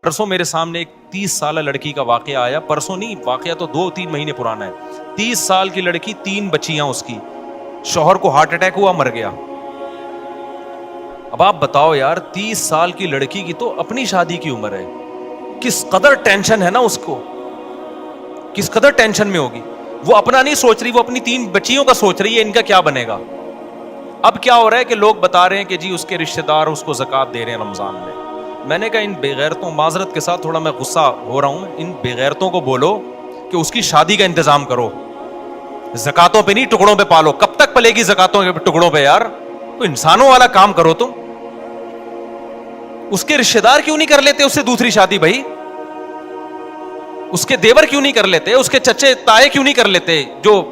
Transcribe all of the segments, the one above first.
پرسوں میرے سامنے ایک 30 سالہ لڑکی کا واقعہ آیا, پرسوں نہیں, واقعہ تو 2-3 مہینے پرانا ہے. 30 سال کی لڑکی, 3 بچیاں اس کی, شوہر کو ہارٹ اٹیک ہوا, مر گیا. اب آپ بتاؤ یار, 30 سال کی لڑکی کی تو اپنی شادی کی عمر ہے, کس قدر ٹینشن ہے نا اس کو, کس قدر ٹینشن میں ہوگی. وہ اپنا نہیں سوچ رہی, وہ اپنی 3 بچیوں کا سوچ رہی ہے, ان کا کیا بنے گا. اب کیا ہو رہا ہے کہ لوگ بتا رہے ہیں کہ جی اس کے رشتہ دار اس کو زکوٰۃ دے رہے ہیں رمضان میں. میں نے کہا ان بے غیرتوں, معذرت کے ساتھ تھوڑا میں غصہ ہو رہا ہوں, ان بے غیرتوں کو بولو کہ اس کی شادی کا انتظام کرو, زکاتوں پہ نہیں ٹکڑوں پہ پالو. کب تک پلے گی زکاتوں کے ٹکڑوں پہ یار, کوئی انسانوں والا کام کرو تم. اس کے رشتہ دار کیوں نہیں کر لیتے اس سے دوسری شادی بھائی, اس کے دیور کیوں نہیں کر لیتے, اس کے چچے تائے کیوں نہیں کر لیتے, جو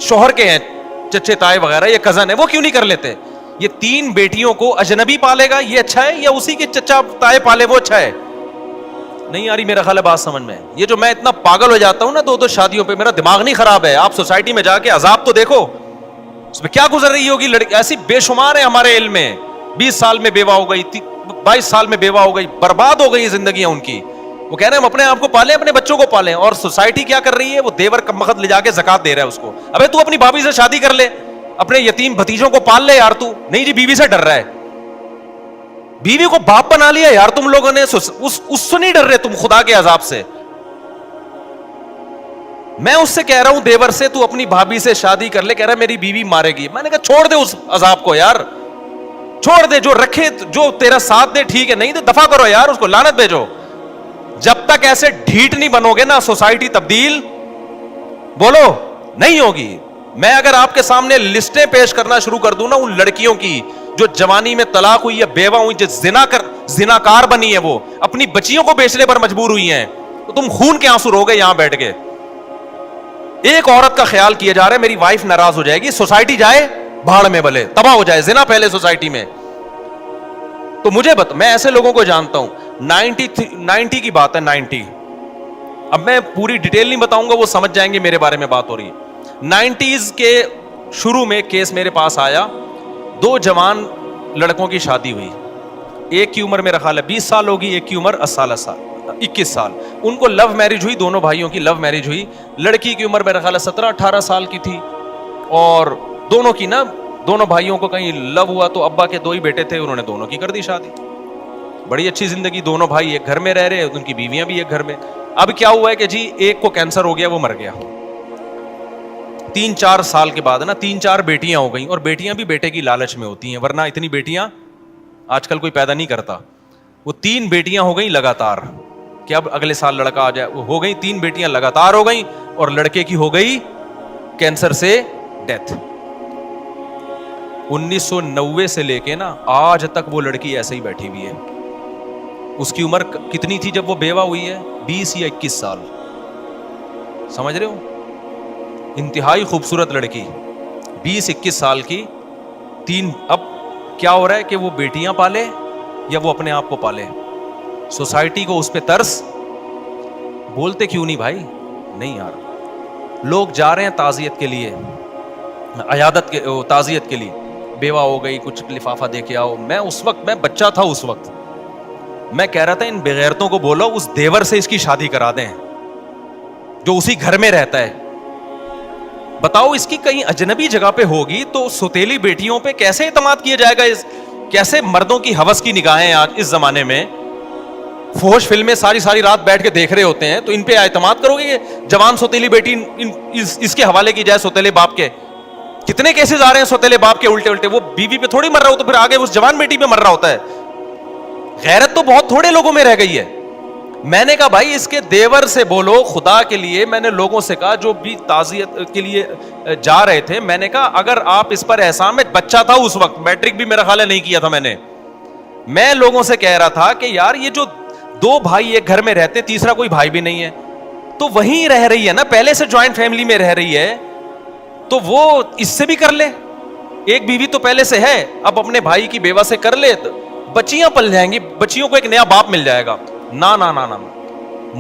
شوہر کے ہیں چچے تائے وغیرہ, یہ کزن ہے, وہ کیوں نہیں کر لیتے. یہ 3 بیٹیوں کو اجنبی پالے گا یہ اچھا ہے, یا اسی کے چچا تائے پالے وہ اچھا ہے. نہیں آ رہی میرا خیال ہے بات سمجھ میں. یہ جو میں اتنا پاگل ہو جاتا ہوں نا 2 شادیوں پہ, میرا دماغ نہیں خراب ہے. آپ سوسائٹی میں جا کے عذاب تو دیکھو, اس میں کیا گزر رہی ہوگی لڑکی. ایسی بے شمار ہے ہمارے علم میں, 20 سال میں بیوہ ہو گئی, 22 سال میں بیوہ ہو گئی, برباد ہو گئی زندگیاں ان کی. وہ کہہ رہے ہیں ہم اپنے آپ کو پالیں, اپنے بچوں کو پالیں, اور سوسائٹی کیا کر رہی ہے, وہ دیور کمبخت لے جا کے زکات دے رہا ہے اس کو. ابے تو اپنی بھابھی سے شادی کر لے, اپنے یتیم بھتیجوں کو پال لے یار. تو نہیں جی بیوی سے ڈر رہا ہے, بیوی کو باپ بنا لیا یار تم لوگوں نے, اس سے نہیں ڈر رہے تم خدا کے عذاب سے. میں اس سے کہہ رہا ہوں دیور سے, تو اپنی بھابھی سے شادی کر لے. کہہ رہا ہے میری بیوی مارے گی. میں نے کہا چھوڑ دے اس عذاب کو یار, چھوڑ دے, جو رکھے جو تیرا ساتھ دے ٹھیک ہے, نہیں تو دفع کرو یار, اس کو لعنت بھیجو. جب تک ایسے ڈھیٹ نہیں بنو گے نا, سوسائٹی تبدیل بولو نہیں ہوگی. میں اگر آپ کے سامنے لسٹیں پیش کرنا شروع کر دوں نا ان لڑکیوں کی جو جوانی میں طلاق ہوئی ہے, بیوہ ہوئی, جو زناکار بنی ہے, وہ اپنی بچیوں کو بیچنے پر مجبور ہوئی ہیں, تو تم خون کے آنسو رو گے یہاں بیٹھ کے. ایک عورت کا خیال کیا جا رہا ہے میری وائف ناراض ہو جائے گی, سوسائٹی جائے بھاڑ میں, بھلے تباہ ہو جائے, زنا پہلے سوسائٹی میں. تو مجھے میں ایسے لوگوں کو جانتا ہوں. 90 کی بات ہے, 90. اب میں پوری ڈیٹیل نہیں بتاؤں گا, وہ سمجھ جائیں گے میرے بارے میں بات ہو رہی ہے. 90s کے شروع میں کیس میرے پاس آیا, 2 جوان لڑکوں کی شادی ہوئی. ایک کی عمر میرا خیال ہے 20 سال ہوگی, ایک کی عمر 21 سال. ان کو لو میرج ہوئی, دونوں بھائیوں کی لو میرج ہوئی. لڑکی کی عمر میرا خیال ہے 17-18 سال کی تھی, اور دونوں کی نا, دونوں بھائیوں کو کہیں لو ہوا تو ابا کے 2 ہی بیٹے تھے, انہوں نے دونوں کی کر دی شادی. بڑی اچھی زندگی, دونوں بھائی ایک گھر میں رہ رہے, ان کی بیویاں بھی ایک گھر میں. اب کیا ہوا ہے کہ جی ایک کو کینسر ہو گیا, وہ مر گیا. 3-4 سال کے بعد نا 3-4 بیٹیاں ہو گئیں, اور بیٹیاں بھی بیٹے کی لالچ میں ہوتی ہیں, ورنہ اتنی بیٹیاں آج کل کوئی پیدا نہیں کرتا. وہ 3 بیٹیاں ہو گئیں لگاتار, کہ اب اگلے سال لڑکا آ جائے. وہ ہو گئی 3 بیٹیاں لگاتار ہو گئیں, اور لڑکے کی ہو گئی کینسر سے ڈیتھ. 1990 سے لے کے نا آج تک وہ لڑکی ایسے ہی بیٹھی ہوئی ہے. اس کی عمر کتنی تھی جب وہ بیوہ ہوئی ہے؟ 20 یا 21 سال. سمجھ رہے ہو, انتہائی خوبصورت لڑکی, 20-21 سال کی. 3 اب کیا ہو رہا ہے کہ وہ بیٹیاں پالے یا وہ اپنے آپ کو پالے. سوسائٹی کو اس پہ ترس. بولتے کیوں نہیں بھائی؟ نہیں یار, لوگ جا رہے ہیں تعزیت کے لیے, عیادت کے, تعزیت کے لیے. بیوہ ہو گئی, کچھ لفافہ دے کے آؤ. میں اس وقت, میں بچہ تھا اس وقت, میں کہہ رہا تھا ان بغیرتوں کو بولو اس دیور سے اس کی شادی کرا دیں جو اسی گھر میں رہتا ہے. بتاؤ اس کی کہیں اجنبی جگہ پہ ہوگی تو سوتیلی بیٹیوں پہ کیسے اعتماد کیا جائے گا؟ کیسے مردوں کی ہوس کی نگاہیں آج اس زمانے میں, فحش فلمیں ساری رات بیٹھ کے دیکھ رہے ہوتے ہیں, تو ان پہ اعتماد کرو گے؟ جوان سوتیلی بیٹی اس کے حوالے کی جائے سوتیلے باپ کے. کتنے کیسز آ رہے ہیں سوتیلے باپ کے الٹے, وہ بیوی پہ تھوڑی مر رہا ہو تو پھر آگے اس جوان بیٹی پہ مر رہا ہوتا ہے. غیرت تو بہت تھوڑے لوگوں میں رہ گئی ہے. میں نے کہا بھائی اس کے دیور سے بولو خدا کے لیے. میں نے لوگوں سے کہا جو بھی تعزیت کے لیے جا رہے تھے, میں نے کہا اگر آپ اس پر احسان, میں بچہ تھا اس وقت, میٹرک بھی میرا خیال ہے نہیں کیا تھا میں لوگوں سے کہہ رہا تھا کہ یار یہ جو 2 بھائی ایک گھر میں رہتے, تیسرا کوئی بھائی بھی نہیں ہے, تو وہیں رہ رہی ہے نا, پہلے سے جوائنٹ فیملی میں رہ رہی ہے, تو وہ اس سے بھی کر لے. ایک بیوی تو پہلے سے ہے, اب اپنے بھائی کی بیوہ سے کر لے, بچیاں پل جائیں گی, بچیوں کو ایک نیا باپ مل جائے گا. نا نا نا نا,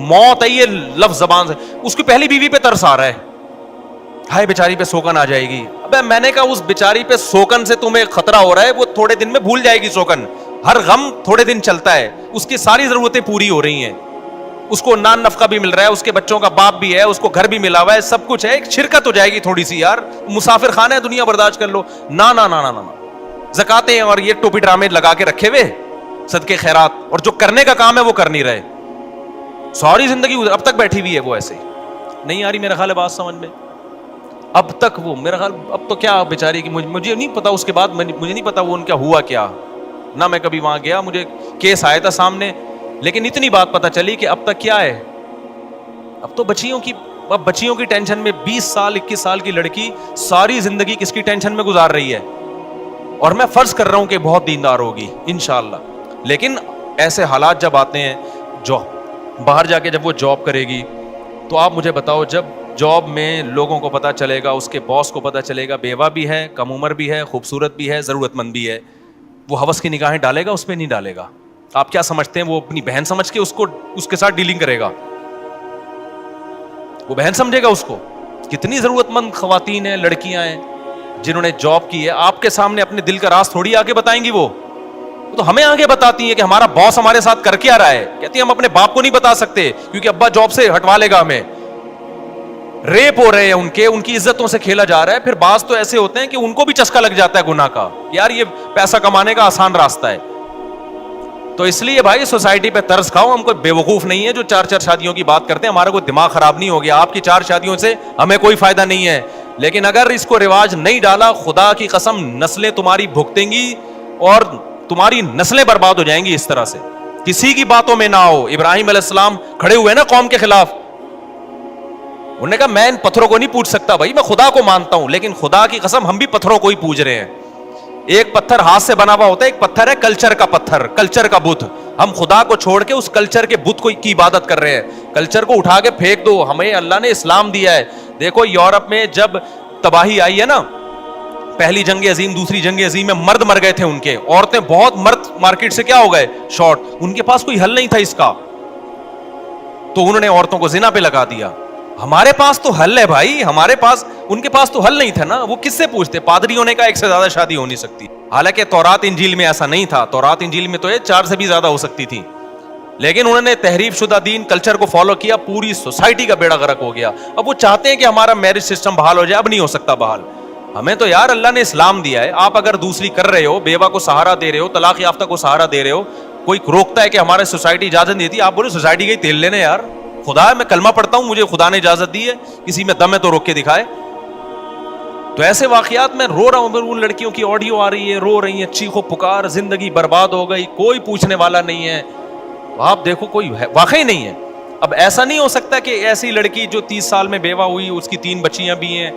موت ہے یہ لفظ زبان سے. اس کی پہلی بیوی پہ ترس آ رہا ہے, ہائے بیچاری پہ سوکن آ جائے گی. ابے میں نے کہا اس بیچاری پہ سوکن سے تمہیں خطرہ ہو رہا ہے, وہ تھوڑے دن میں بھول جائے گی سوکن. ہر غم تھوڑے دن چلتا ہے, اس کی ساری ضرورتیں پوری ہو رہی ہیں, اس کو نان نفقہ بھی مل رہا ہے, اس کے بچوں کا باپ بھی ہے, اس کو گھر بھی ملا ہوا ہے, سب کچھ ہے, ایک شرکت ہو جائے گی تھوڑی سی, یار مسافر خانہ ہے, دنیا برداشت کر لو. نا نا نا نا نا, زکاتیں اور یہ ٹوپی ڈرامے لگا کے رکھے ہوئے, صدقے خیرات, اور جو کرنے کا کام ہے وہ کر نہیں رہے. ساری زندگی اب تک بیٹھی ہوئی ہے وہ ایسے. نہیں آ رہی میرا خیال ہے بات سمجھ میں؟ اب تک وہ میرا خیال, اب تو کیا بیچاری کی, مجھے نہیں پتا اس کے بعد, مجھے نہیں پتا وہ ان کا ہوا کیا, نہ میں کبھی وہاں گیا, مجھے کیس آیا تھا سامنے, لیکن اتنی بات پتا چلی کہ اب تک کیا ہے, اب تو بچیوں کی ٹینشن میں 20 سال 21 سال کی لڑکی ساری زندگی کس کی ٹینشن میں گزار رہی ہے. اور میں فرض کر رہا ہوں کہ بہت دیندار ہوگی انشاءاللہ, لیکن ایسے حالات جب آتے ہیں, جو باہر جا کے جب وہ جاب کرے گی, تو آپ مجھے بتاؤ, جب جاب میں لوگوں کو پتا چلے گا, اس کے باس کو پتا چلے گا, بیوہ بھی ہے, کم عمر بھی ہے, خوبصورت بھی ہے, ضرورت مند بھی ہے, وہ ہوس کی نگاہیں ڈالے گا, اس پہ نہیں ڈالے گا. آپ کیا سمجھتے ہیں وہ اپنی بہن سمجھ کے اس کے ساتھ ڈیلنگ کرے گا؟ وہ بہن سمجھے گا اس کو؟ کتنی ضرورت مند خواتین ہیں, لڑکیاں ہیں جنہوں نے جاب کی ہے, آپ کے سامنے اپنے دل کا راز تھوڑی آگے بتائیں گی. وہ تو ہمیں آگے بتاتی ہیں کہ ہمارا باس ہمارے ساتھ کر کے آ رہا ہے. کہتی ہیں ہم اپنے باپ کو نہیں بتا سکتے کیونکہ ابا جاب سے ہٹوا لے گا ہمیں. ریپ ہو رہے ہیں ان کی عزتوں سے کھیلا جا رہا ہے. پھر بعض تو ایسے ہوتے ہیں کہ ان کو بھی چسکا لگ جاتا ہے گناہ کا, یار یہ پیسہ کمانے کا آسان راستہ ہے. تو اس لیے بھائی سوسائٹی پہ طرز کھاؤ, ہم کوئی بیوقوف نہیں ہے جو 4 شادیوں کی بات کرتے ہیں, ہمارا کوئی دماغ خراب نہیں ہو گیا. آپ کی 4 شادیوں سے ہمیں کوئی فائدہ نہیں ہے, لیکن اگر اس کو رواج نہیں ڈالا, خدا کی قسم نسلیں تمہاری بھگتیں گی اور تمہاری نسلیں برباد ہو جائیں گی اس طرح سے. کسی کی باتوں میں نہ ہو. ابراہیم علیہ السلام کھڑے ہوئے نا قوم کے خلاف, انہوں نے کہا میں ان پتھروں کو نہیں پوچھ سکتا, بھائی میں خدا کو مانتا ہوں, لیکن خدا کی قسم ہم بھی پتھروں کو ہی پوج رہے ہیں. ایک پتھر ہاتھ سے بنا ہوا ہوتا ہے, ایک پتھر ہے کلچر کا پتھر, کلچر کا بت. ہم خدا کو چھوڑ کے اس کلچر کے بت کو کی عبادت کر رہے ہیں. کلچر کو اٹھا کے پھینک دو, ہمیں اللہ نے اسلام دیا ہے. دیکھو یورپ میں جب تباہی آئی ہے نا, پہلی جنگ عظیم دوسری جنگ عظیم میں مرد مر گئے تھے ان کے, عورتیں بہت, مرد مارکیٹ سے کیا ہو گئے شارٹ, ان کے پاس کوئی حل نہیں تھا اس کا, تو انہوں نے عورتوں کو زنا پہ لگا دیا. ہمارے پاس تو حل ہے بھائی, ہمارے پاس, ان کے پاس تو حل نہیں تھا نا. وہ کس سے پوچھتے؟ پادری ہونے کا 1 سے زیادہ شادی ہو نہیں سکتی. حالانکہ تورات انجیل میں ایسا نہیں تھا, تورات انجیل میں تو 4 سے بھی زیادہ ہو سکتی تھی, لیکن انہوں نے تحریف شدہ دین کلچر کو فالو کیا, پوری سوسائٹی کا بیڑا غرق ہو گیا. اب وہ چاہتے ہیں کہ ہمارا میرج سسٹم بحال ہو جائے, اب نہیں ہو سکتا بحال. ہمیں تو یار اللہ نے اسلام دیا ہے. آپ اگر دوسری کر رہے ہو, بیوہ کو سہارا دے رہے ہو, طلاق یافتہ کو سہارا دے رہے ہو, کوئی روکتا ہے کہ ہمارے سوسائٹی اجازت دیتی ہے؟ آپ بولے سوسائٹی کا تیل لینے, یار خدا ہے میں کلمہ پڑھتا ہوں, مجھے خدا نے اجازت دی ہے, کسی میں دم ہے تو روک کے دکھائے. تو ایسے واقعات میں رو رہا ہوں, ان لڑکیوں کی آڈیو آ رہی ہے, رو رہی ہیں, چیخو پکار, زندگی برباد ہو گئی, کوئی پوچھنے والا نہیں ہے. آپ دیکھو کوئی واقعی نہیں ہے. اب ایسا نہیں ہو سکتا کہ ایسی لڑکی جو 30 سال میں بیوہ ہوئی, اس کی 3 بچیاں بھی ہیں,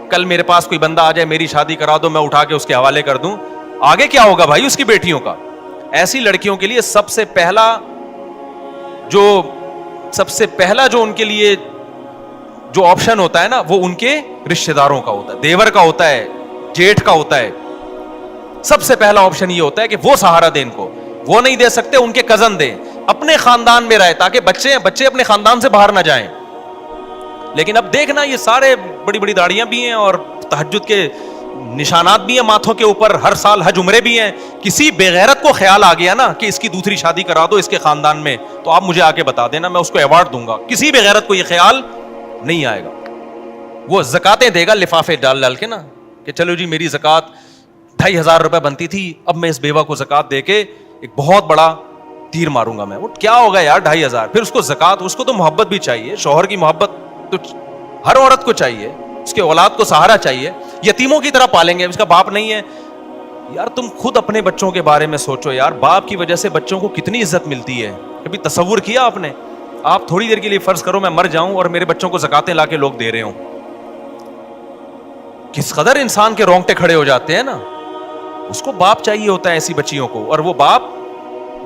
کل میرے پاس کوئی بندہ آ جائے میری شادی کرا دو, میں اٹھا کے اس کے حوالے کر دوں. آگے کیا ہوگا بھائی اس کی بیٹیوں کا؟ ایسی لڑکیوں کے لیے سب سے پہلا جو ان کے لیے جو آپشن ہوتا ہے نا, وہ ان کے رشتہ داروں کا ہوتا ہے, دیور کا ہوتا ہے, جیٹھ کا ہوتا ہے. سب سے پہلا آپشن یہ ہوتا ہے کہ وہ سہارا دیں ان کو. وہ نہیں دے سکتے, ان کے کزن دیں, اپنے خاندان میں رہے, تاکہ بچے اپنے خاندان سے باہر نہ جائیں. لیکن اب دیکھنا یہ سارے بڑی بڑی داڑیاں بھی ہیں اور تہجد کے نشانات بھی ہیں ماتھوں کے اوپر, ہر سال حج عمرے بھی ہیں. کسی بےغیرت کو خیال آ گیا نا کہ اس کی دوسری شادی کرا دو اس کے خاندان میں, تو آپ مجھے آ کے بتا دینا, میں اس کو ایوارڈ دوں گا. کسی بےغیرت کو یہ خیال نہیں آئے گا. وہ زکاتیں دے گا لفافے ڈال کے نا, کہ چلو جی میری زکات 2,500 روپے بنتی تھی, اب میں اس بیوہ کو زکات دے کے ایک بہت بڑا تیر ماروں گا میں. وہ کیا ہوگا یار 2,500؟ پھر اس کو زکات, اس کو تو محبت بھی چاہیے, شوہر کی محبت تو ہر عورت کو چاہیے, اس کے اولاد کو سہارا چاہیے. یتیموں کی طرح پالیں گے, اس کا باپ نہیں ہے. یار تم خود اپنے بچوں کے بارے میں سوچو یار, باپ کی وجہ سے بچوں کو کتنی عزت ملتی ہے. کبھی تصور کیا آپ نے؟ آپ تھوڑی دیر کے لیے فرض کرو میں مر جاؤں اور میرے بچوں کو زکاتیں لا کے لوگ دے رہے ہوں, کس قدر انسان کے رونگٹے کھڑے ہو جاتے ہیں نا. اس کو باپ چاہیے ہوتا ہے ایسی بچیوں کو, اور وہ باپ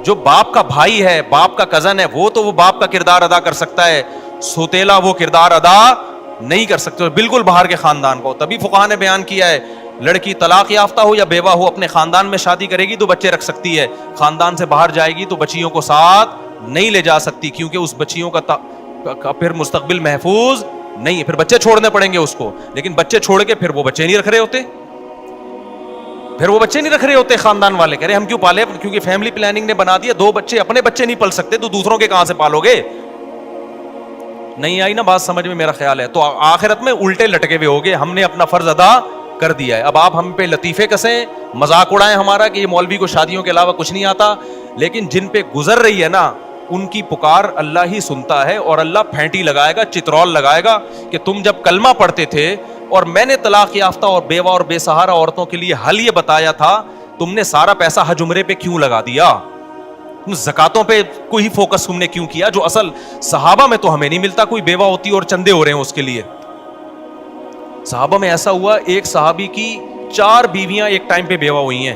جو باپ کا بھائی ہے, باپ کا کزن ہے, وہ تو وہ باپ کا کردار ادا کر سکتا ہے, سوتیلا وہ کردار ادا نہیں کر سکتے, بالکل باہر کے خاندان کو. تبھی فقہا نے بیان کیا ہے, لڑکی طلاق یافتہ ہو یا بیوہ ہو, اپنے خاندان میں شادی کرے گی تو بچے رکھ سکتی ہے, خاندان سے باہر جائے گی تو بچیوں کو ساتھ نہیں لے جا سکتی, کیونکہ اس بچیوں کا پھر مستقبل محفوظ نہیں ہے. پھر بچے چھوڑنے پڑیں گے اس کو, لیکن بچے چھوڑ کے پھر وہ بچے نہیں رکھ رہے ہوتے. پھر وہ بچے نہیں رکھ رہے ہوتے خاندان والے, کہہ رہے ہم کیوں پالے, کیونکہ فیملی پلاننگ نے بنا دیا 2 بچے, اپنے بچے نہیں پل سکتے تو دوسروں کے کہاں سے پالو گے. نہیں آئی نا بات سمجھ میں, میرا خیال ہے. تو آخرت میں الٹے لٹکے ہوئے ہوگے, ہم نے اپنا فرض ادا کر دیا ہے. اب آپ ہم پہ لطیفے کسیں, مذاق اڑائیں ہمارا کہ یہ مولوی کو شادیوں کے علاوہ کچھ نہیں آتا, لیکن جن پہ گزر رہی ہے نا ان کی پکار اللہ ہی سنتا ہے, اور اللہ پھینٹی لگائے گا, چترول لگائے گا کہ تم جب کلمہ پڑھتے تھے اور میں نے طلاق یافتہ اور بیوہ اور بے سہارا عورتوں کے لیے حل یہ بتایا تھا, تم نے سارا پیسہ حج عمرے پہ کیوں لگا دیا, زکاتوں پہ کوئی فوکس تم نے کیوں کیا, جو اصل صحابہ میں تو ہمیں نہیں ملتا. کوئی بیوہ ہوتی اور چندے ہو رہے ہیں اس کے لیے. صحابہ میں ایسا ہوا, ایک صحابی کی 4 بیویاں ایک ٹائم پہ بیوہ ہوئی ہیں,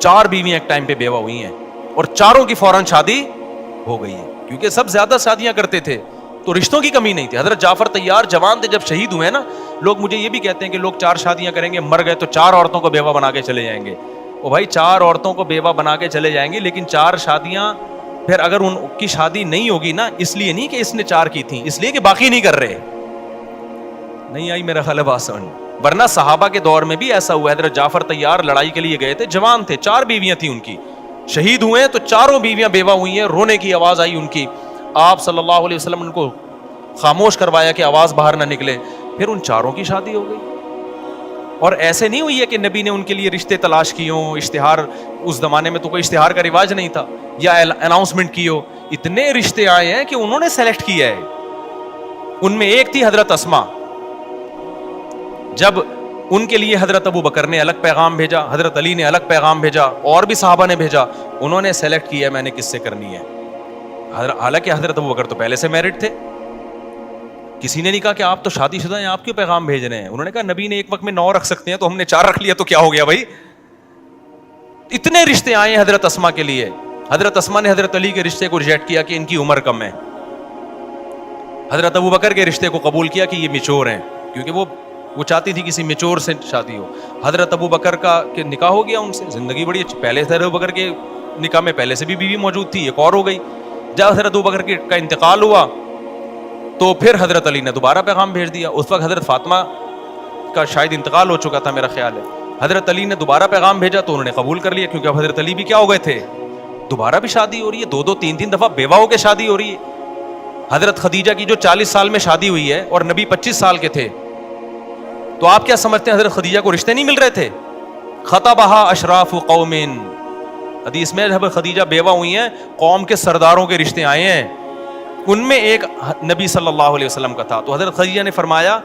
4 بیویاں ایک ٹائم پہ بیوہ ہوئی ہیں, اور چاروں کی فوراً شادی ہو گئی ہے, کیونکہ سب زیادہ شادیاں کرتے تھے تو رشتوں کی کمی نہیں تھی. حضرت جعفر طیار جوان تھے جب شہید ہوئے نا, لوگ مجھے یہ بھی کہتے ہیں کہ لوگ 4 شادیاں کریں گے, مر گئے تو 4 عورتوں کو بیوہ بنا کے چلے جائیں گے. او بھائی 4 عورتوں کو بیوہ بنا کے چلے جائیں گے, لیکن 4 شادیاں پھر اگر ان کی شادی نہیں ہوگی نا, اس لیے نہیں کہ اس نے 4 کی تھیں, اس لیے کہ باقی نہیں کر رہے. نہیں آئی میرا خیال بات سمجھ. ورنہ صحابہ کے دور میں بھی ایسا ہوا. حضرت جعفر طیار لڑائی کے لیے گئے تھے, جوان تھے, 4 بیویاں تھیں ان کی, شہید ہوئے تو 4 بیویاں بیوہ ہوئی ہیں. رونے کی آواز آئی ان کی, آپ صلی اللہ علیہ وسلم ان کو خاموش کروایا کہ آواز باہر نہ نکلے. پھر ان 4 کی شادی ہو گئی. اور ایسے نہیں ہوئی ہے کہ نبی نے ان کے لیے رشتے تلاش کیے ہوں, اشتہار, اس زمانے میں تو کوئی اشتہار کا رواج نہیں تھا, یا اناؤنسمنٹ کی ہو. اتنے رشتے آئے ہیں کہ انہوں نے سیلیکٹ کیا ہے. ان میں ایک تھی حضرت اسما, جب ان کے لیے حضرت ابو بکر نے الگ پیغام بھیجا, حضرت علی نے الگ پیغام بھیجا, اور بھی صحابہ نے بھیجا, انہوں نے سیلیکٹ کیا میں نے کس سے کرنی ہے. حالانکہ حضرت ابو بکر تو پہلے سے میرڈ تھے. کسی نے نہیں کہا کہ آپ تو شادی شدہ ہیں, آپ کیوں پیغام بھیج رہے ہیں. انہوں نے کہا نبی نے ایک وقت میں 9 رکھ سکتے ہیں, تو ہم نے 4 رکھ لیا تو کیا ہو گیا بھائی. اتنے رشتے آئے ہیں حضرت اسما کے لیے. حضرت اسما نے حضرت علی کے رشتے کو ریجیکٹ کیا کہ ان کی عمر کم ہے. حضرت ابو بکر کے رشتے کو قبول کیا کہ یہ میچور ہیں, کیونکہ وہ چاہتی تھی کسی میچور سے شادی ہو. حضرت ابو بکر کا کہ نکاح ہو گیا ان سے, زندگی بڑی اچھی. پہلے حضرت ابو بکر کے نکاح میں پہلے سے بھی بیوی موجود تھی, ایک اور ہو گئی. جب حضرت ابو بکر کا انتقال ہوا تو پھر حضرت علی نے دوبارہ پیغام بھیج دیا. اس وقت حضرت فاطمہ کا شاید انتقال ہو چکا تھا میرا خیال ہے. حضرت علی نے دوبارہ پیغام بھیجا تو انہوں نے قبول کر لیا, کیونکہ اب حضرت علی بھی کیا ہو گئے تھے, دوبارہ بھی شادی ہو رہی ہے, 2 3 دفعہ بیوہ ہو کے شادی ہو رہی ہے. حضرت خدیجہ کی جو 40 سال میں شادی ہوئی ہے اور نبی 25 سال کے تھے, تو آپ کیا سمجھتے ہیں حضرت خدیجہ کو رشتے نہیں مل رہے تھے؟ خطبہا اشراف قوم, حدیث میں جب خدیجہ بیوہ ہوئی ہیں قوم کے سرداروں کے رشتے آئے ہیں, ان میں ایک نبی صلی اللہ علیہ وسلم کا تھا. تو حضرت خدیجہ نے فرمایا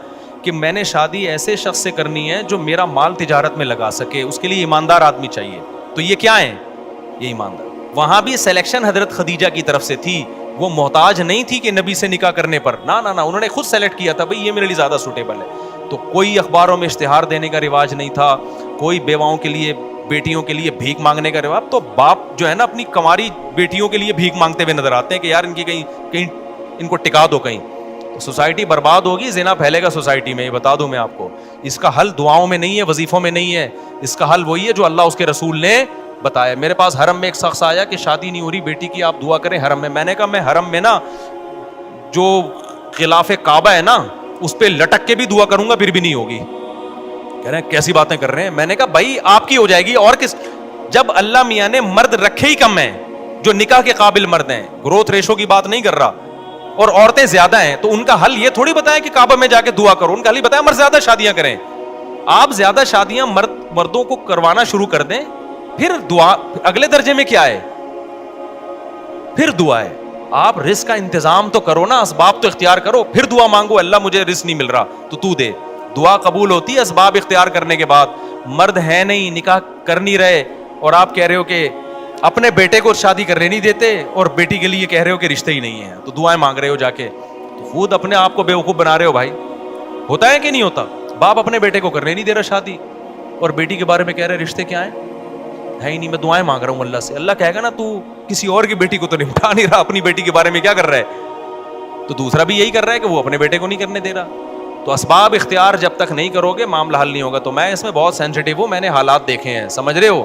کہ میں نے شادی ایسے شخص سے کرنی ہے جو میرا مال تجارت میں لگا سکے, اس کے لیے ایماندار آدمی چاہیے. تو یہ کیا ہیں, یہ ایماندار. وہاں بھی سلیکشن حضرت خدیجہ کی طرف سے تھی, وہ محتاج نہیں تھی کہ نبی سے نکاح کرنے پر, نہ انہوں نے خود سلیکٹ کیا تھا بھئی یہ میرے لیے زیادہ سوٹیبل ہے. تو کوئی اخباروں میں اشتہار دینے کا رواج نہیں تھا, کوئی بیواؤں کے لیے, بیٹیوں کے لیے بھیک مانگنے کا رواج. تو باپ جو ہے نا اپنی کماری بیٹیوں کے لیے بھیک مانگتے ہوئے نظر آتے ہیں کہ یار ان کی کہیں ان کو ٹکا دو کہیں. تو سوسائٹی برباد ہوگی, زنا پھیلے گا سوسائٹی میں, یہ بتا دوں میں آپ کو. اس کا حل دعاؤں میں نہیں ہے, وظیفوں میں نہیں ہے, اس کا حل وہی ہے جو اللہ اس کے رسول نے بتایا. میرے پاس حرم میں ایک شخص آیا کہ شادی نہیں ہو رہی بیٹی کی, آپ دعا کریں حرم میں. میں نے کہا میں حرم میں نا جو غلاف کعبہ ہے نا اس پہ لٹک کے بھی دعا کروں گا پھر بھی نہیں ہوگی. کہہ رہے ہیں کیسی باتیں کر رہے ہیں. میں نے کہا بھائی آپ کی ہو جائے گی اور کس, جب اللہ میاں نے مرد رکھے ہی کم ہیں جو نکاح کے قابل مرد ہیں, گروتھ ریشو کی بات نہیں کر رہا, اور عورتیں زیادہ ہیں, تو ان کا حل یہ تھوڑی بتایا کہ کعبہ میں جا کے دعا کرو. ان کا حل بتایا مرد زیادہ شادیاں کریں. آپ زیادہ شادیاں مردوں کو کروانا شروع کر دیں, پھر دعا اگلے درجے میں کیا ہے, پھر دعا ہے. آپ رزق کا انتظام تو کرو نا, اسباب تو اختیار کرو, پھر دعا مانگو اللہ مجھے رزق نہیں مل رہا تو دے. دعا قبول ہوتی ہے اسباب اختیار کرنے کے بعد. مرد ہے نہیں, نکاح کر نہیں رہے, اور آپ کہہ رہے ہو کہ اپنے بیٹے کو شادی کرنے نہیں دیتے اور بیٹی کے لیے کہہ رہے ہو کہ رشتے ہی نہیں ہیں, تو دعائیں مانگ رہے ہو جا کے, تو خود اپنے آپ کو بیوقوف بنا رہے ہو بھائی. ہوتا ہے کہ نہیں ہوتا؟ باپ اپنے بیٹے کو کرنے نہیں دے رہا شادی, اور بیٹی کے بارے میں کہہ رہے رشتے کیا ہیں, ہے ہی نہیں, میں دعائیں مانگ رہا ہوں اللہ سے. اللہ کہے گا نا تو کسی اور کی بیٹی کو تو نمٹا نہیں رہا, اپنی بیٹی کے بارے میں کیا کر رہا ہے, تو دوسرا بھی یہی کر رہا ہے کہ وہ اپنے بیٹے کو نہیں کرنے دے رہا. تو اسباب اختیار جب تک نہیں کرو گے معاملہ حل نہیں ہوگا. تو میں اس میں بہت سینسٹیو ہوں, میں نے حالات دیکھے ہیں, سمجھ رہے ہو,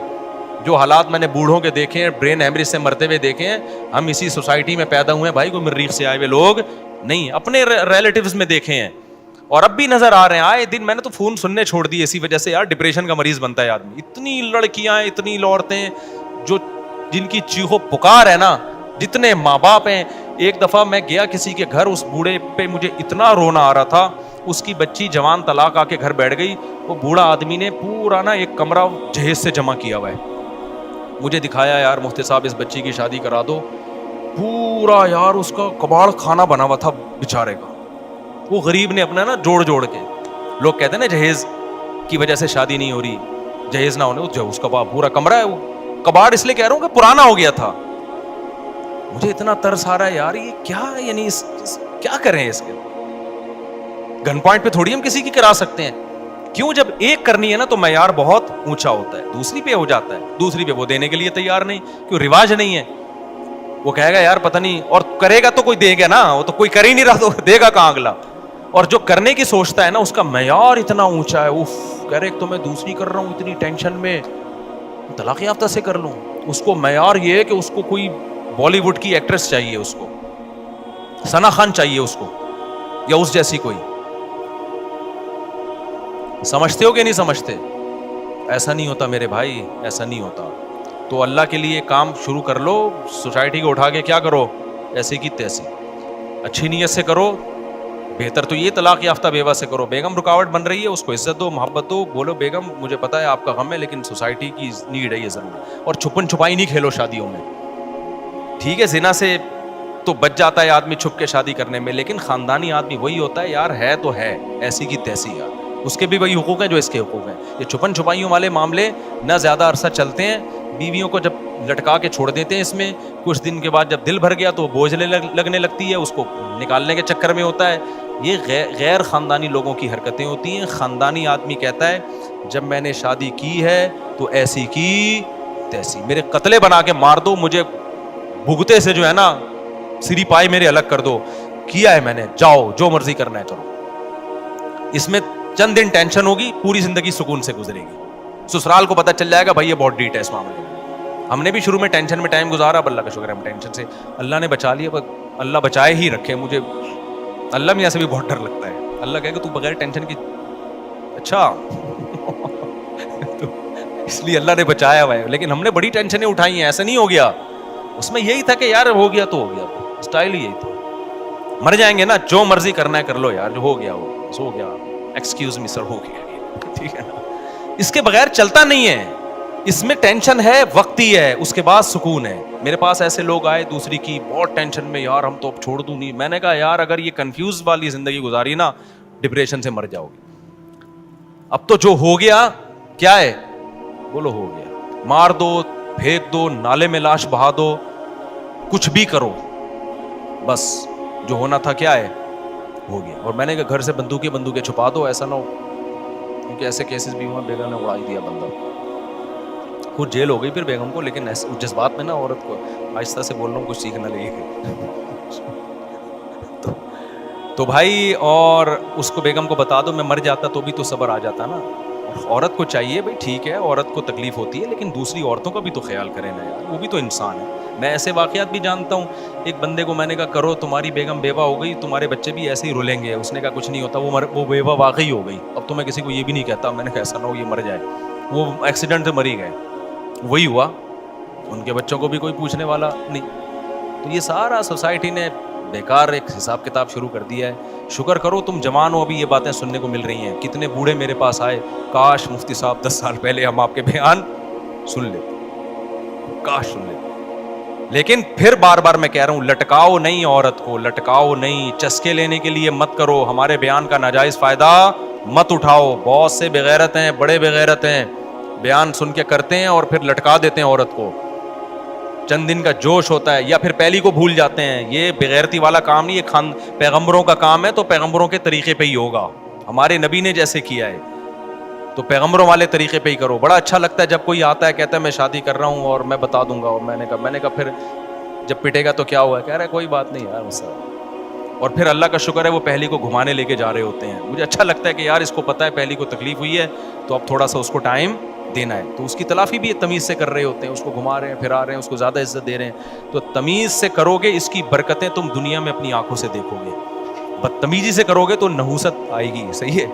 جو حالات میں نے بوڑھوں کے دیکھے ہیں, برین ہیمریج سے مرتے ہوئے دیکھے ہیں. ہم اسی سوسائٹی میں پیدا ہوئے ہیں بھائی, کوئی مریخ سے آئے ہوئے لوگ نہیں, اپنے ریلیٹیوز میں دیکھے ہیں. اور اب بھی نظر آ رہے ہیں آئے دن. میں نے تو فون سننے چھوڑ دی اسی وجہ سے یار, ڈپریشن کا مریض بنتا ہے آدمی. اتنی لڑکیاں ہیں, اتنی عورتیں جو جن کی چیخو پکار ہے نا, جتنے ماں باپ ہیں. ایک دفعہ میں گیا کسی کے گھر, اس بوڑھے پہ مجھے اتنا رونا آ رہا تھا. اس کی بچی جوان طلاق آ کے گھر بیٹھ گئی. وہ بوڑھا آدمی نے پورا نا ایک کمرہ جہیز سے جمع کیا ہوا ہے. مجھے دکھایا یار مفتی صاحب اس بچی کی شادی کرا دو. پورا یار اس کا کباڑ کھانا بنا ہوا تھا بیچارے کا. وہ غریب نے اپنا نا جوڑ کے, لوگ کہتے ہیں نا جہیز کی وجہ سے شادی نہیں ہو رہی, جہیز نہ ہونے, اس کا پورا کمرہ ہے. وہ کباڑ اس لیے کہہ رہا ہوں کہ پرانا ہو گیا تھا. مجھے اتنا ترس آ رہا ہے یار, یہ کیا ہے, یعنی کیا کریں اس کے. گن پوائنٹ پہ تھوڑی ہم کسی کی کرا سکتے ہیں. کیوں, جب ایک کرنی ہے نا تو معیار بہت اونچا ہوتا ہے, دوسری پہ ہو جاتا ہے. دوسری پہ وہ دینے کے لیے تیار نہیں, کیوں رواج نہیں ہے. وہ کہے گا یار پتہ نہیں, اور کرے گا تو کوئی دے گا نا, وہ تو کوئی کر ہی نہیں رہا تو دے گا کہاں اگلا. اور جو کرنے کی سوچتا ہے نا اس کا معیار اتنا اونچا ہے. اوف, کہہ رہے ایک تو میں دوسری کر رہا ہوں اتنی ٹینشن میں, طلاق یافتہ سے کر لوں. اس کو معیار یہ ہے کہ اس کو کوئی بالی ووڈ کی ایکٹریس چاہیے, اس کو ثنا خان چاہیے اس کو, یا اس جیسی کوئی. سمجھتے ہو کہ نہیں سمجھتے؟ ایسا نہیں ہوتا میرے بھائی, ایسا نہیں ہوتا. تو اللہ کے لیے کام شروع کر لو. سوسائٹی کو اٹھا کے کیا کرو, ایسی کی تیسی, اچھی نیت سے کرو. بہتر تو یہ طلاق یافتہ بیوہ سے کرو. بیگم رکاوٹ بن رہی ہے, اس کو عزت دو, محبت دو. بولو بیگم مجھے پتا ہے آپ کا غم ہے, لیکن سوسائٹی کی نیڈ ہے یہ ضرور. اور چھپن چھپائی نہیں کھیلو شادیوں میں. ٹھیک ہے زنا سے تو بچ جاتا ہے آدمی چھپ کے شادی کرنے میں, لیکن خاندانی آدمی وہی ہوتا ہے یار, ہے تو ہے ایسی کی تیسی یار. اس کے بھی وہی حقوق ہیں جو اس کے حقوق ہیں. یہ چھپن چھپائیوں والے معاملے نہ زیادہ عرصہ چلتے ہیں. بیویوں کو جب لٹکا کے چھوڑ دیتے ہیں اس میں, کچھ دن کے بعد جب دل بھر گیا تو بوجھ لگنے لگتی ہے, اس کو نکالنے کے چکر میں ہوتا ہے. یہ غیر خاندانی لوگوں کی حرکتیں ہوتی ہیں. خاندانی آدمی کہتا ہے جب میں نے شادی کی ہے تو ایسی کی تیسی, میرے قتلے بنا کے مار دو, مجھے بھگتے سے جو ہے نا سری پائے میرے الگ کر دو, کیا ہے میں نے, جاؤ جو مرضی کرنا ہے کرو. اس میں چند دن ٹینشن ہوگی, پوری زندگی سکون سے گزرے گی. سسرال کو پتہ چل جائے گا بھائی یہ بہت ڈیٹ ہے اس معاملے میں. ہم نے بھی شروع میں ٹینشن میں ٹائم گزارا, اب اللہ کا شکر ہے ہم ٹینشن سے اللہ نے بچا لیا. اللہ بچائے ہی رکھے. مجھے اللہ میاں سے بھی بہت ڈر لگتا ہے. اللہ کہے کہ تو بغیر ٹینشن کی, اچھا تو اس لیے اللہ نے بچایا ہوا ہے. لیکن ہم نے بڑی ٹینشنیں اٹھائی ہیں, ایسا نہیں ہو گیا. اس میں یہی تھا کہ یار ہو گیا تو ہو گیا, اسٹائل ہی یہی تھا. مر جائیں گے نا, جو مرضی کرنا ہے کر لو یار, جو ہو گیا ہو گیا, ایکسکیوز می سر, ہو گیا, ٹھیک ہے نا. اس کے بغیر چلتا نہیں ہے. اس میں ٹینشن ہے, وقتی ہے, اس کے بعد سکون ہے. میرے پاس ایسے لوگ آئے دوسری کی بہت ٹینشن میں, یار ہم تو اب چھوڑ دوں نہیں. میں نے کہا یار اگر یہ کنفیوز والی زندگی گزاری نا, ڈپریشن سے مر جاؤ گے. اب تو جو ہو گیا کیا ہے, بولو ہو گیا, مار دو, پھینک دو, نالے میں لاش بہا دو, کچھ بھی کرو, بس جو ہونا تھا کیا ہے ہو گیا. اور میں نے کہا گھر سے بندوقیں چھپا دو, ایسا نہ ہو, کیونکہ ایسے کیسز بھی ہوئے بیگم نے اڑا دیا بندہ. خود جیل ہو گئی پھر بیگم کو, لیکن جذبات میں نا عورت کو آہستہ سے بول رہا ہوں, کچھ سیکھنا لے گی. تو بھائی, اور اس کو بیگم کو بتا دو, میں مر جاتا تو بھی تو صبر آ جاتا نا. عورت کو چاہیے بھائی, ٹھیک ہے عورت کو تکلیف ہوتی ہے, لیکن دوسری عورتوں کا بھی تو خیال کریں نا یار, وہ بھی تو انسان ہے. میں ایسے واقعات بھی جانتا ہوں. ایک بندے کو میں نے کہا کرو, تمہاری بیگم بیوہ ہو گئی, تمہارے بچے بھی ایسے ہی رولیں گے. اس نے کہا کچھ نہیں ہوتا, وہ بیوہ واقعی ہو گئی. اب تو میں کسی کو یہ بھی نہیں کہتا, میں نے کہا ایسا نہ ہو یہ مر جائے, وہ ایکسیڈنٹ سے مری گئے, وہی ہوا, ان کے بچوں کو بھی کوئی پوچھنے والا نہیں. تو یہ سارا سوسائٹی نے بیکار ایک حساب کتاب شروع کر دیا ہے. شکر کرو تم جوان ہو, ابھی یہ باتیں سننے کو مل رہی ہیں. کتنے بوڑھے میرے پاس آئے, کاش مفتی صاحب 10 سال پہلے ہم آپ کے بیان سن لیتے, کاش سن لیتے. لیکن پھر بار بار میں کہہ رہا ہوں, لٹکاؤ نہیں عورت کو, لٹکاؤ نہیں, چسکے لینے کے لیے مت کرو. ہمارے بیان کا ناجائز فائدہ مت اٹھاؤ. بہت سے بغیرت ہیں, بڑے بغیرت ہیں, بیان سن کے کرتے ہیں اور پھر لٹکا دیتے ہیں عورت کو. چند دن کا جوش ہوتا ہے, یا پھر پہلی کو بھول جاتے ہیں. یہ بغیرتی والا کام نہیں, یہ پیغمبروں کا کام ہے, تو پیغمبروں کے طریقے پہ ہی ہوگا. ہمارے نبی نے جیسے کیا ہے تو پیغمبروں والے طریقے پہ ہی کرو. بڑا اچھا لگتا ہے جب کوئی آتا ہے کہتا ہے میں شادی کر رہا ہوں اور میں بتا دوں گا, اور میں نے کہا پھر جب پٹے گا تو کیا ہوا, کہہ رہا ہے کوئی بات نہیں یار مسئلہ. اور پھر اللہ کا شکر ہے وہ پہلی کو گھمانے لے کے جا رہے ہوتے ہیں. مجھے اچھا لگتا ہے کہ یار اس کو پتہ ہے پہلی کو تکلیف ہوئی ہے, تو اب تھوڑا سا اس کو ٹائم دینا ہے, تو اس کی تلافی بھی تمیز سے کر رہے ہوتے ہیں. اس کو گھما رہے ہیں, پھرا رہے ہیں, اس کو زیادہ عزت دے رہے ہیں. تو تمیز سے کرو گے, اس کی برکتیں تم دنیا میں اپنی آنکھوں سے دیکھو گے. بدتمیزی سے کرو گے تو نحوست آئے گی. صحیح ہے.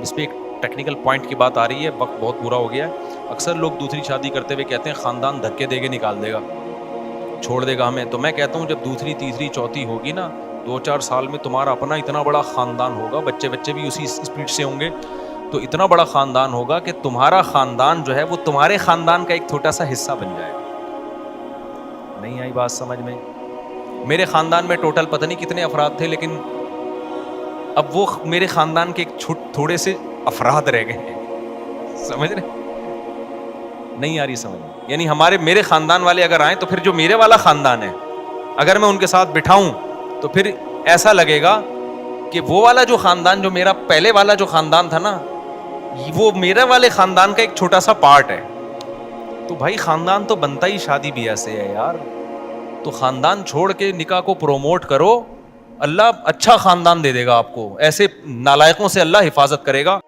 اس پہ ایک ٹیکنیکل پوائنٹ کی بات آ رہی ہے, وقت بہت برا ہو گیا ہے. اکثر لوگ دوسری شادی کرتے ہوئے کہتے ہیں خاندان دھکے دے کے نکال دے گا, چھوڑ دے گا ہمیں. تو میں کہتا ہوں جب دوسری تیسری چوتھی ہوگی نا, 2-4 سال میں تمہارا اپنا اتنا بڑا خاندان ہوگا, بچے بھی اسی اسپیڈ سے ہوں گے, تو اتنا بڑا خاندان ہوگا کہ تمہارا خاندان جو ہے وہ تمہارے خاندان کا ایک چھوٹا سا حصہ بن جائے گا. نہیں آئی بات سمجھ میں؟ میرے خاندان میں ٹوٹل پتہ نہیں کتنے افراد تھے, لیکن اب وہ میرے خاندان کے ایک تھوڑے سے افراد رہ گئے. سمجھ رہے؟ نہیں آ رہی سمجھ میں؟ یعنی میرے خاندان والے اگر آئیں تو پھر جو میرے والا خاندان ہے اگر میں ان کے ساتھ بٹھاؤں تو پھر ایسا لگے گا کہ وہ والا جو خاندان, جو میرا پہلے والا جو خاندان تھا نا, وہ میرے والے خاندان کا ایک چھوٹا سا پارٹ ہے. تو بھائی خاندان تو بنتا ہی شادی بیاہ سے ہے یار. تو خاندان چھوڑ کے نکاح کو پروموٹ کرو, اللہ اچھا خاندان دے دے گا آپ کو, ایسے نالائقوں سے اللہ حفاظت کرے گا.